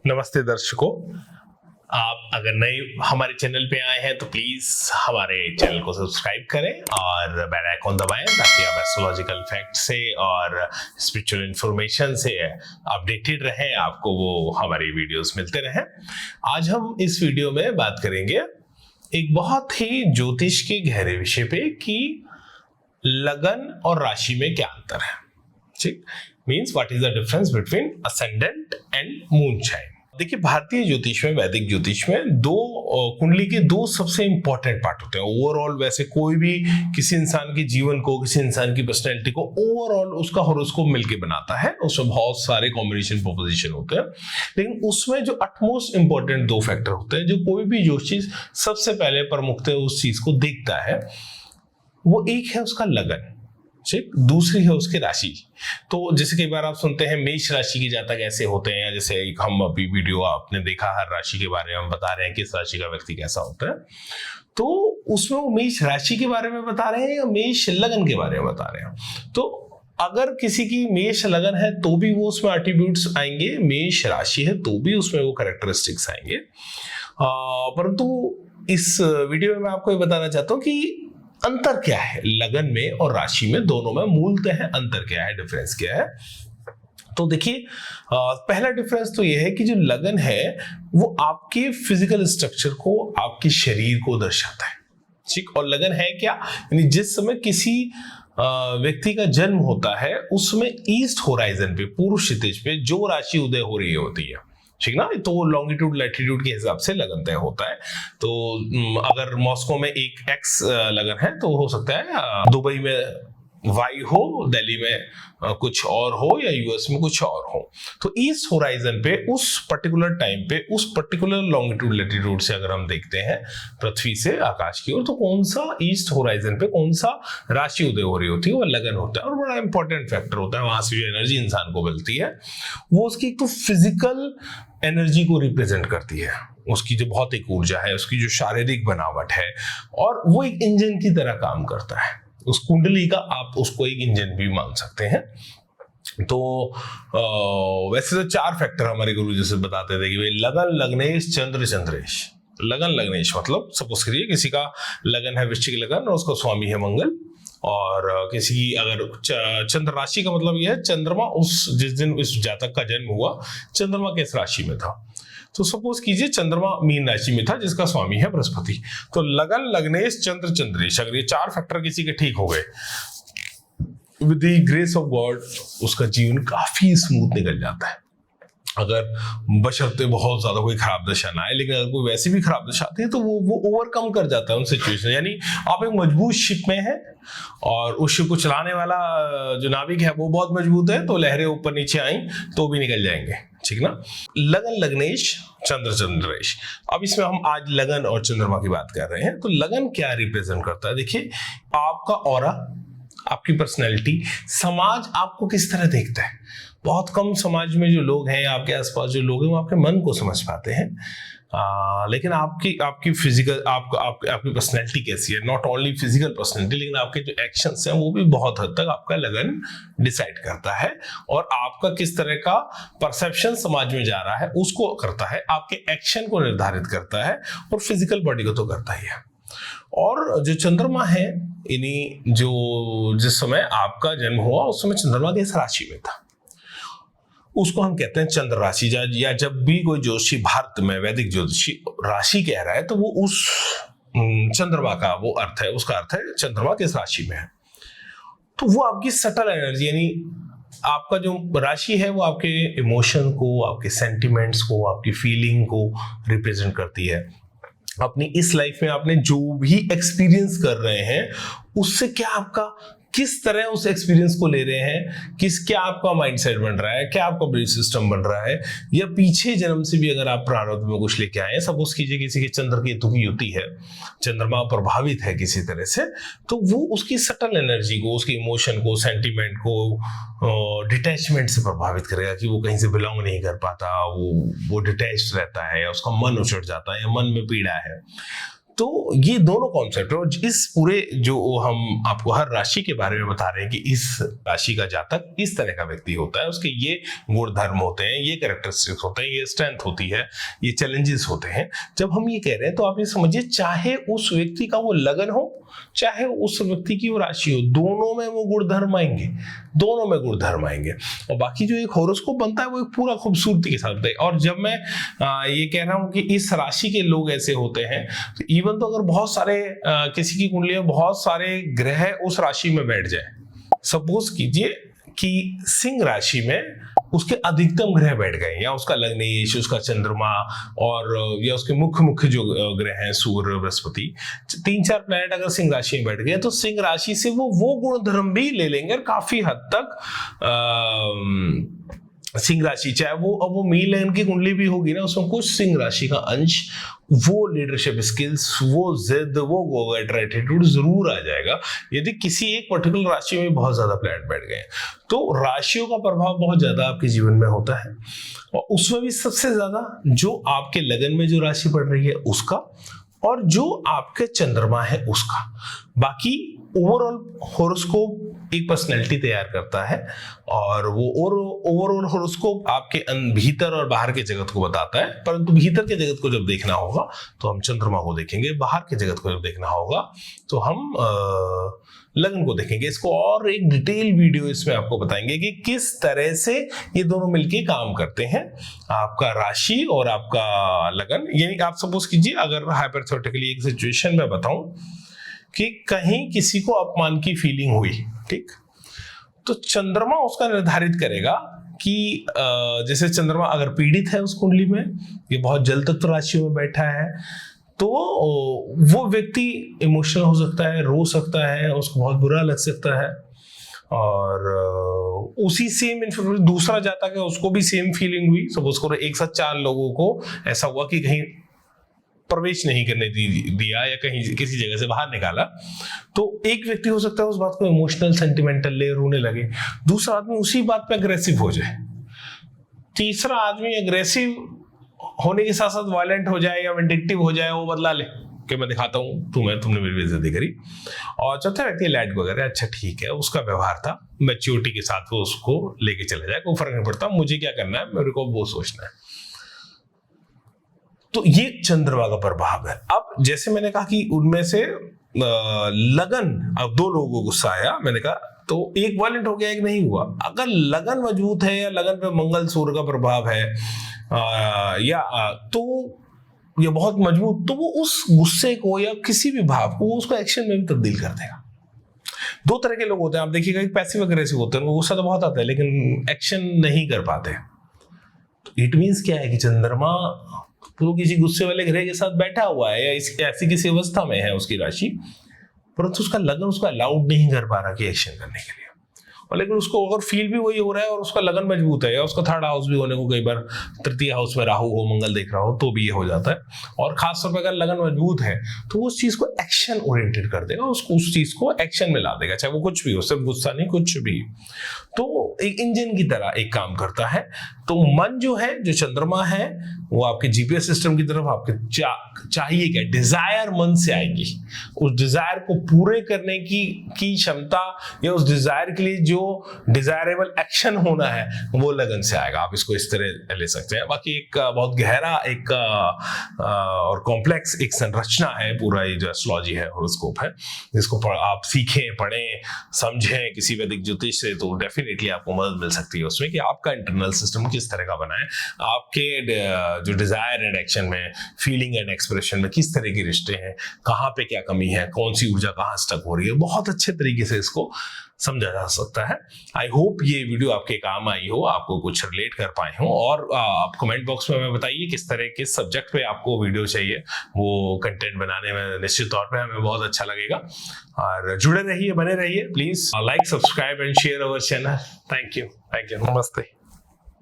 नमस्ते दर्शकों, आप अगर नए हमारे चैनल पे आए हैं तो प्लीज हमारे चैनल को सब्सक्राइब करें और बेल आइकॉन दबाएं ताकि आप एस्ट्रोलॉजिकल फैक्ट से और स्पिरिचुअल इंफॉर्मेशन से अपडेटेड रहें, आपको वो हमारी वीडियोस मिलते रहें। आज हम इस वीडियो में बात करेंगे एक बहुत ही ज्योतिष के गहरे विषय पे कि लगन और राशि में क्या अंतर है। ठीक, means what is the difference between ascendant and moonshine. देखिए, भारतीय ज्योतिष में, वैदिक ज्योतिष में कुंडली के दो सबसे इंपॉर्टेंट पार्ट होते हैं। ओवरऑल वैसे कोई भी किसी इंसान के जीवन को, किसी इंसान की पर्सनैलिटी को ओवरऑल उसका हॉरोस्कोप मिलके बनाता है। उसमें बहुत सारे कॉम्बिनेशन प्रोपोजिशन होते हैं, लेकिन उसमें जो अटमोस्ट इंपॉर्टेंट दो फैक्टर होते हैं जो कोई भी ज्योतिष सबसे पहले प्रमुखतः उस चीज को देखता है, वो एक है उसका लगन, ठीक, दूसरी है उसकी राशि। तो जैसे कई बार आप सुनते हैं मेष राशि के जातक ऐसे होते हैं, या जैसे एक हम अभी वीडियो आपने देखा हर राशि के बारे में हम बता रहे हैं कि इस राशि का व्यक्ति कैसा होता है, तो उसमें वो मेष राशि के बारे में बता रहे हैं या मेष लगन के बारे में बता रहे हैं। तो अगर किसी की मेष लगन है तो भी वो उसमें एट्रीब्यूट्स आएंगे, मेष राशि है तो भी उसमें वो कैरेक्टरिस्टिक्स आएंगे। परंतु इस वीडियो में मैं आपको ये बताना चाहता हूँ कि अंतर क्या है लगन में और राशि में, दोनों में मूलतः अंतर क्या है, डिफरेंस क्या है। तो देखिए, पहला डिफरेंस तो यह है कि जो लगन है वो आपके फिजिकल स्ट्रक्चर को, आपके शरीर को दर्शाता है। ठीक, और लगन है क्या, यानी जिस समय किसी व्यक्ति का जन्म होता है उसमें ईस्ट होराइजन पे, पूर्व क्षितिज पे जो राशि उदय हो रही होती है, ठीक ना, तो लॉन्गिट्यूड लैटिट्यूड के हिसाब से लगन तय होता है। तो अगर मॉस्को में एक एक्स लगन है तो हो सकता है दुबई में वाई हो, दिल्ली में कुछ और हो, या यूएस में कुछ और हो। तो ईस्ट होराइजन पे उस पर्टिकुलर टाइम पे, उस पर्टिकुलर लॉन्गिट्यूड लैटिट्यूड से अगर हम देखते हैं पृथ्वी से आकाश की ओर, तो कौन सा ईस्ट होराइजन पे कौन सा राशि उदय हो रही होती है वो लगन होता है। और बड़ा इंपॉर्टेंट फैक्टर होता है, वहां से जो एनर्जी इंसान को मिलती है वो उसकी तो फिजिकल एनर्जी को रिप्रेजेंट करती है, उसकी जो भौतिक ऊर्जा है, उसकी जो शारीरिक बनावट है, और वो एक इंजन की तरह काम करता है। उस कुंडली का आप उसको एक इंजन भी मान सकते हैं। तो वैसे तो चार फैक्टर हमारे गुरु जी से बताते थे कि भाई लगन, लग्नेश, चंद्र, चंद्रेश। लगन लग्नेश मतलब सपोज करिए किसी का लगन है वृश्चिक लगन और उसका स्वामी है मंगल, और किसी की अगर चंद्र राशि का मतलब यह है चंद्रमा उस जिस दिन इस जातक का जन्म हुआ चंद्रमा किस राशि में था। तो सपोज कीजिए चंद्रमा मीन राशि में था जिसका स्वामी है बृहस्पति, तो लगन, लग्नेश, चंद्र, चंद्रेश, अगर ये चार फैक्टर किसी के ठीक हो गए, with the grace of God उसका जीवन काफी स्मूथ निकल जाता है। अगर बशर्ते बहुत ज्यादा कोई खराब दशा ना आए, लेकिन अगर कोई वैसी भी खराब दशा आती है तो वो ओवरकम कर जाता है उन सिचुएशन। यानी आप एक मजबूत शिप में है और उस शिप को चलाने वाला जो नाविक है वो बहुत मजबूत है, तो लहरें ऊपर नीचे आई तो भी निकल जाएंगे, ठीक ना। लगन, लग्नेश, चंद्र, चंद्रेश। अब इसमें हम आज लगन और चंद्रमा की बात कर रहे हैं। तो लगन क्या रिप्रेजेंट करता है, देखिए आपका ऑरा, आपकी पर्सनैलिटी, समाज आपको किस तरह देखता है। बहुत कम समाज में जो लोग हैं, आपके आसपास जो लोग हैं, वो आपके मन को समझ पाते हैं, लेकिन आपकी फिजिकल आपकी पर्सनैलिटी कैसी है, नॉट ओनली फिजिकल पर्सनैलिटी, लेकिन आपके जो एक्शंस हैं वो भी बहुत हद तक आपका लगन डिसाइड करता है। और आपका किस तरह का परसेप्शन समाज में जा रहा है उसको करता है, आपके एक्शन को निर्धारित करता है, और फिजिकल बॉडी को तो करता ही है। और जो चंद्रमा है, इन्हीं जो जिस समय आपका जन्म हुआ उस समय चंद्रमा किस राशि में था उसको हम कहते हैं चंद्र राशि। या जब भी कोई ज्योतिषी भारत में वैदिक ज्योतिषी राशि कह रहा है तो वो उस चंद्रमा का वो अर्थ है, उसका अर्थ है चंद्रमा किस राशि में है। तो वो आपकी सटल एनर्जी, यानी आपका जो राशि है वो आपके इमोशन को, आपके सेंटिमेंट्स को, आपकी फीलिंग को रिप्रेजेंट करती है। अपनी इस लाइफ में आपने जो भी एक्सपीरियंस कर रहे हैं उससे क्या आपका किस तरह उस एक्सपीरियंस को ले रहे हैं, क्या आपका माइंडसेट बन रहा है, क्या आपका बिलीफ सिस्टम बन रहा है, या पीछे जन्म से भी अगर आप प्रारब्ध में कुछ लेके आए हैं। सपोज कीजिए किसी के चंद्र केतु की युति है, चंद्रमा प्रभावित है किसी तरह से, तो वो उसकी सटल एनर्जी को, उसके इमोशन को, सेंटिमेंट को, डिटैचमेंट से प्रभावित करेगा कि वो कहीं से बिलोंग नहीं कर पाता, वो डिटैच्ड रहता है, या उसका मन उछट जाता है, या मन में पीड़ा है। तो ये दोनों कॉन्सेप्ट और इस पूरे जो हम आपको हर राशि के बारे में बता रहे हैं कि इस राशि का जातक इस तरह का व्यक्ति होता है, उसके ये गुण धर्म होते हैं, ये कैरेक्टरिस्टिक्स होते हैं, ये स्ट्रेंथ होती है, ये चैलेंजेस होते हैं। जब हम ये कह रहे हैं तो आप ये समझिए, चाहे उस व्यक्ति का वो लगन हो, चाहे उस व्यक्ति की वो राशि हो, दोनों में वो गुण धर्म आएंगे, दोनों में गुण धर्म आएंगे। और बाकी जो एक हॉरोस्कोप बनता है वो एक पूरा खूबसूरती के साथ बनता है। और जब मैं ये कह रहा हूं कि इस राशि के लोग ऐसे होते हैं, तो इवन तो अगर बहुत सारे किसी की कुंडली में बहुत सारे ग्रह उस राशि में बैठ जाए, सपोज कीजिए कि सिंह राशि में उसके अधिकतम ग्रह बैठ गए, या उसका लग्नेश, उसका चंद्रमा, और या उसके मुख्य जो ग्रह हैं सूर्य, बृहस्पति, 3-4 प्लैनेट अगर सिंह राशि में बैठ गए, तो सिंह राशि से वो गुण धर्म भी ले लेंगे और काफी हद तक सिंह राशि, चाहे वो मीन लगन की कुंडली भी होगी ना, उसमें कुछ सिंह राशि का अंश, वो लीडरशिप स्किल्स, वो जिद, वो गो गेटर एटीट्यूड जरूर आ जाएगा यदि किसी एक पर्टिकुलर राशि में बहुत ज्यादा प्लैनेट बैठ गए। तो राशियों का प्रभाव बहुत ज्यादा आपके जीवन में होता है, और उसमें भी सबसे ज्यादा जो आपके लगन में जो राशि पड़ रही है उसका, और जो आपके चंद्रमा है उसका। बाकी ओवरऑल हॉरोस्कोप एक पर्सनैलिटी तैयार करता है, और वो ओवरऑल हॉरोस्कोप आपके भीतर और बाहर के जगत को बताता है। परंतु भीतर के जगत को जब देखना होगा तो हम चंद्रमा को देखेंगे, बाहर के जगत को जब देखना होगा तो हम लगन को देखेंगे। इसको और एक डिटेल वीडियो इसमें आपको बताएंगे कि किस तरह से ये दोनों मिलके काम करते हैं, आपका राशि और आपका लगन। यानी आप सपोज कीजिए, अगर हाइपोथेटिकली एक सिचुएशन में बताऊं कि कहीं किसी को अपमान की फीलिंग हुई, ठीक, तो चंद्रमा उसका निर्धारित करेगा कि जैसे चंद्रमा अगर पीड़ित है उस कुंडली में, ये बहुत जल तत्व राशियों में बैठा है, तो वो व्यक्ति इमोशनल हो सकता है, रो सकता है, उसको बहुत बुरा लग सकता है। और उसी सेम इन्फॉर्मेशन दूसरा जातक है, उसको भी सेम फीलिंग हुई, सपोज करो एक साथ 4 लोगों को ऐसा हुआ कि कहीं प्रवेश नहीं करने दिया या कहीं किसी जगह से बाहर निकाला, तो एक व्यक्ति हो सकता है उस बात को इमोशनल सेंटिमेंटल ले, रोने लगे, दूसरा आदमी उसी बात पे अग्रेसिव हो जाए, तीसरा आदमी अग्रेसिव होने के साथ साथ वायलेंट हो जाए या विंडिक्टिव हो जाए, वो बदला ले कि मैं दिखाता हूँ तुमने मेरी बेइज्जती करी, और चौथा व्यक्ति लाइट को करे, अच्छा ठीक है, उसका व्यवहार था, मैच्योरिटी के साथ वो उसको लेके चले जाए, कोई फर्क नहीं पड़ता, मुझे क्या करना है, मेरे को वो सोचना है। तो ये चंद्रमा का प्रभाव है। अब जैसे मैंने कहा कि उनमें से लगन, अब 2 लोगों को गुस्सा आया, मैंने कहा तो एक वायलेंट हो गया, एक नहीं हुआ। अगर लगन मजबूत है या लगन पे मंगल सूर्य का प्रभाव है तो ये बहुत मजबूत, तो वो उस गुस्से को या किसी भी भाव को उसको एक्शन में भी तब्दील कर देगा। 2 तरह के लोग होते हैं, आप देखिएगा, एक पैसिव अग्रेसिव होते हैं, उनको गुस्सा तो बहुत आता है लेकिन एक्शन नहीं कर पाते। इट मीन्स क्या है कि चंद्रमा तो किसी गुस्से वाले ग्रह के साथ बैठा हुआ है या ऐसी किसी अवस्था में है उसकी राशि, परंतु उसका लगन उसको अलाउड नहीं कर पा रहा कि एक्शन करने के लिए। और लेकिन उसको अगर फील भी वही हो रहा है और उसका लगन मजबूत है, या उसका 3rd हाउस भी होने को कई बार 3य हाउस में राहु हो, मंगल देख रहा हो, तो भी ये हो जाता है। और खास तौर पर अगर लगन मजबूत है तो वो उस चीज को एक्शन ओरिएंटेड कर देगा, उसको उस चीज को एक्शन में ला देगा, चाहे वो कुछ भी हो, सिर्फ गुस्सा नहीं, कुछ भी। तो एक इंजन की तरह एक काम करता है। तो मन जो है, जो चंद्रमा है, वो आपके जीपीएस सिस्टम की तरफ आपके चाहिए क्या, डिजायर मन से आएगी। उस डिजायर को पूरे करने की क्षमता या उस डिजायर के लिए जो डिजायरेबल एक्शन होना है वो लगन से आएगा। आप इसको इस तरह ले सकते हैं। बाकी एक बहुत गहरा एक और कॉम्प्लेक्स एक संरचना है पूरा ये जो एस्ट्रोलॉजी है, हॉरोस्कोप है, जिसको आप सीखें, पढ़ें, समझें किसी वैदिक ज्योतिष से, तो डेफिनेटली आपको मदद मिल सकती है उसमें कि आपका इंटरनल सिस्टम किस तरह का बना है, आपके जो डिजायर एंड एक्शन में, फीलिंग एंड एक्सप्रेशन में किस तरह के रिश्ते हैं, कहाँ पे क्या कमी है, कौन सी ऊर्जा कहाँ स्टक हो रही है। बहुत अच्छे तरीके से इसको समझा जा सकता है। आई होप ये वीडियो आपके काम आई हो, आपको कुछ रिलेट कर पाए हो। और आप कमेंट बॉक्स में हमें बताइए किस तरह के सब्जेक्ट पे आपको वीडियो चाहिए, वो कंटेंट बनाने में निश्चित तौर पे हमें बहुत अच्छा लगेगा। और जुड़े रहिए, बने रहिए, please like, subscribe and share our channel. Thank you, नमस्ते।